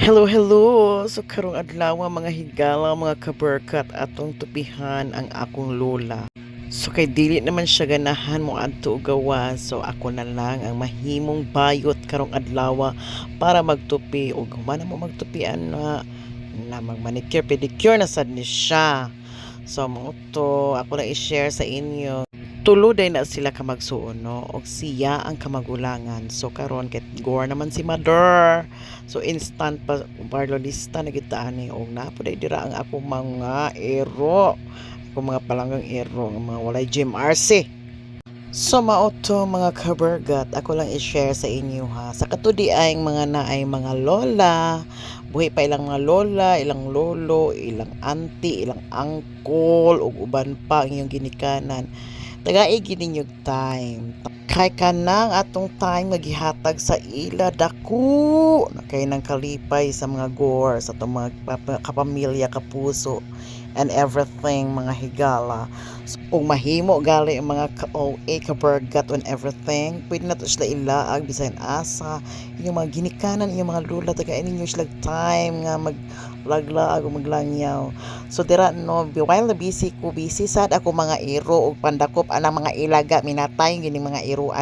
Hello, hello! So karong adlaw mga higala, mga kaberkat atong tupihan ang akong lola. So kay dili naman siya ganahan mo adto og gawas. So ako na lang ang mahimong bayot karong adlaw para magtupi og humana mo magtupian na magmanicure pedicure na sad ni siya. So mo to ako na i-share sa inyo. Tulo day na sila ka magsuon no og siya ang kamagulangan. So karon ket gore naman si mother. So instant pa barlolista na kita ani og napoday dira ang akong mga ero. Akong mga palanggang ero nga mga walay gym RC. So mao to mga kabergat, ako lang i-share sa inyo ha. Sa katudi ay mga naay mga lola, buhi pa ilang mga lola, ilang lolo, ilang auntie, ilang uncle, ug uban pa ang iyong ginikanan. Tagai gini yung time. Kay kanang atong time magihatag sa ila dako na kay nang kalipay sa mga gore sa atong mga kapamilya, kapuso and everything mga higala. So, kung mahimo gali ang mga ka-OA, kabergat and everything, pwede na to sila ilaag bisan asa yung mga ginikanan, yung mga lula taga ninyo sila time nga maglaglag o maglangyaw. So dira no, while na busy sad ako mga iro og pandakop anang mga ilaga minatay gini mga iruan